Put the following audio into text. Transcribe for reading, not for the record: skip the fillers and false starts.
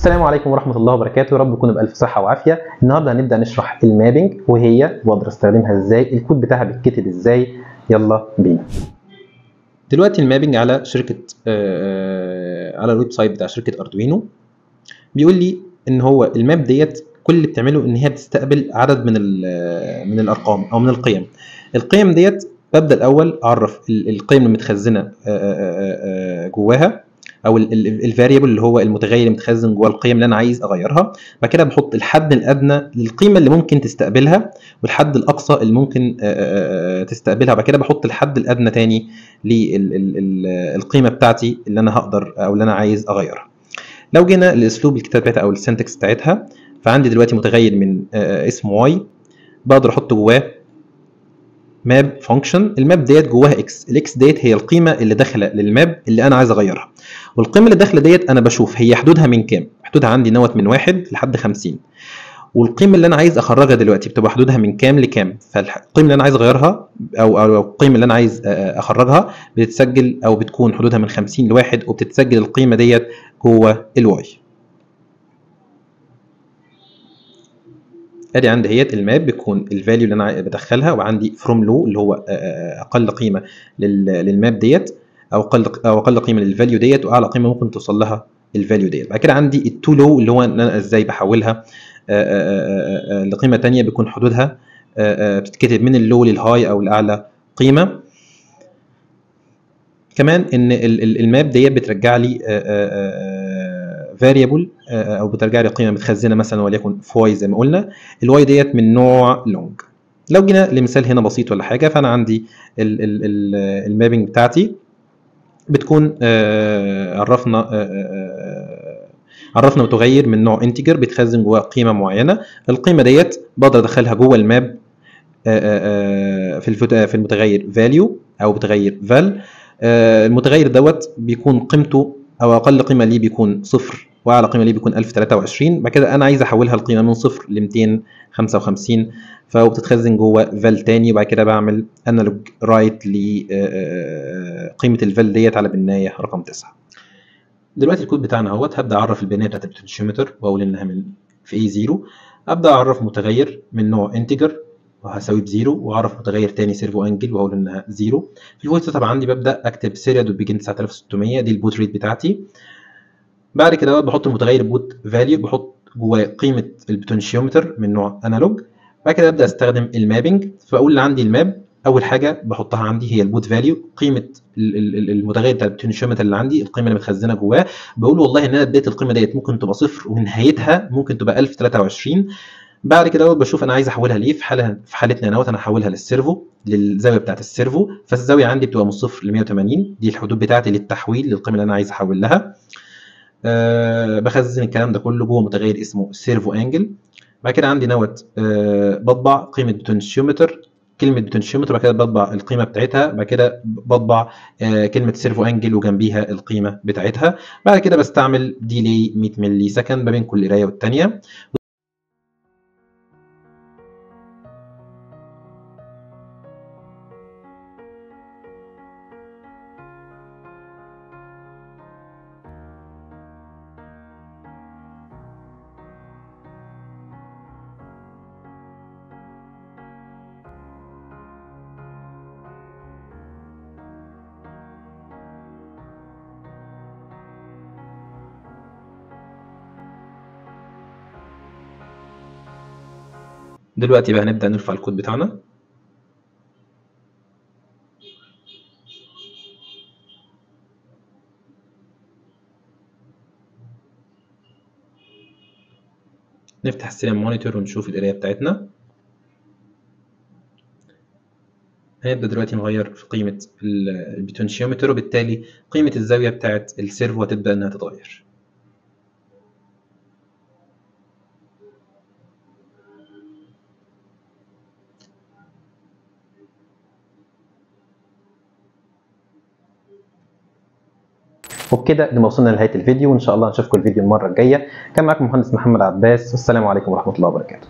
السلام عليكم ورحمة الله وبركاته، يا رب تكونوا بألف صحة وعافية. النهارده هنبدأ نشرح المابنج وهي بقدر استخدمها ازاي، الكود بتاعها بيتكتب ازاي. يلا بينا. دلوقتي المابنج على شركة على الويب سايت بتاع شركة اردوينو بيقول لي ان هو الماب ديت كل اللي بتعمله ان هي بتستقبل عدد من الارقام او من القيم. القيم ديت ببدأ الاول اعرف القيم المتخزنة جواها، او الفاريبل اللي هو المتغير المتخزن جوه القيم اللي انا عايز اغيرها. بعد كده بحط الحد الادنى للقيمه اللي ممكن تستقبلها والحد الاقصى اللي ممكن تستقبلها. بعد كده بحط الحد الادنى تاني للقيمه بتاعتي اللي انا هقدر او اللي انا عايز اغيرها. لو جينا لاسلوب الكتابه بتاعتها او السنتكس بتاعتها، فعندي دلوقتي متغير من اسمه واي، بقدر احط جواه ماب فانكشن. الماب ديت جواها اكس، الاكس ديت هي القيمه اللي داخله للماب اللي انا عايز اغيرها، والقيمه اللي داخله ديت انا بشوف هي حدودها من كام. حدودها عندي نوت من 1 لحد 50، والقيمه اللي انا عايز اخرجها دلوقتي بتبقى حدودها من كام لكام. فالقيمه اللي انا عايز اغيرها او القيمه اللي انا عايز اخرجها بتتسجل او بتكون حدودها من 50 ل1، وبتتسجل القيمه ديت جوه الواي. ادي عندي اهيت الماب بيكون الفاليو اللي انا بدخلها، وعندي فروم لو اللي هو اقل قيمه للماب ديت، او اقل قيمه للفاليو ديت، واعلى قيمه ممكن توصل لها الفاليو ديت. بعد كده عندي التو لو اللي هو ان انا ازاي بحولها لقيمه ثانيه بيكون حدودها بتتكتب من اللو للهاي او لاعلى قيمه. كمان ان الماب ديت بترجع لي فاريبل او بترجع لي قيمه متخزنه مثلا وليكن فواي زي ما قلنا. الواي ديت من نوع لونج. لو جينا لمثال هنا بسيط ولا حاجه، فانا عندي المابنج بتاعتي بتكون عرفنا متغير من نوع انتجر بيتخزن جواه قيمه معينه. القيمه ديت بقدر ادخلها جوه الماب في المتغير فاليو او متغير فال. المتغير دوت بيكون قيمته او اقل قيمه ليه بيكون 0 واعلى قيمه ليه بيكون 1023. بعد كده انا عايز احولها القيمه من 0 ل 255، فبتتخزن جوه فال تاني. وبعد كده بعمل انالوج رايت لقيمه الفال ديت على بنايه رقم 9. دلوقتي الكود بتاعنا اهوت، هبدا اعرف البنايه بتاعت البوتنشيومتر واقول انها من في اي 0. ابدا اعرف متغير من نوع انتجر وهساويه بزيرو، واعرف متغير تاني سيرفو انجل واقول انها 0. في الفويس سيت اب عندي ببدا اكتب سيريا دوت بيجن 9600، دي البوت ريت بتاعتي. بعد كده بحط المتغير بوت فاليو، بحط جواه قيمه البوتنشيومتر من نوع انالوج. بعد كده ابدا استخدم المابنج، فاقول اللي عندي الماب اول حاجه بحطها عندي هي البوت فاليو، قيمه المتغير بتاع البوتنشيومتر اللي عندي، القيمه اللي متخزنه جواه. بقول والله ان انا بدايه القيمه ديت ممكن تبقى 0 ونهايتها ممكن تبقى 1023. بعد كده بشوف انا عايز احولها ليه. في حالتنا انا هحولها للسيرفو، للزاويه بتاعه السيرفو. فالزاويه عندي بتبقى من 0 ل 180، دي الحدود بتاعتي للتحويل للقيمه اللي انا عايز احول لها. بخزن الكلام ده كله جوه متغير اسمه سيرفو انجل. بعد كده عندي بطبع قيمه بوتنشيومتر، كلمه بوتنشيومتر. بعد كده بطبع القيمه بتاعتها. بعد كده بطبع كلمه سيرفو انجل وجنبيها القيمه بتاعتها. بعد كده بستعمل ديلي 100 ملي سكند ما بين كل قرايه والثانيه. دلوقتي بقى هنبدأ نرفع الكود بتاعنا. نفتح السيلم مونيتور ونشوف القرايه بتاعتنا. هنبدأ دلوقتي نغير في قيمة البوتنشيومتر، وبالتالي قيمة الزاوية بتاعت السيرفو هتبدأ إنها تتغير. وبكده نبقى وصلنا لنهاية الفيديو، وإن شاء الله نشوفكم الفيديو المرة الجاية. كان معاكم مهندس محمد عباس، والسلام عليكم ورحمة الله وبركاته.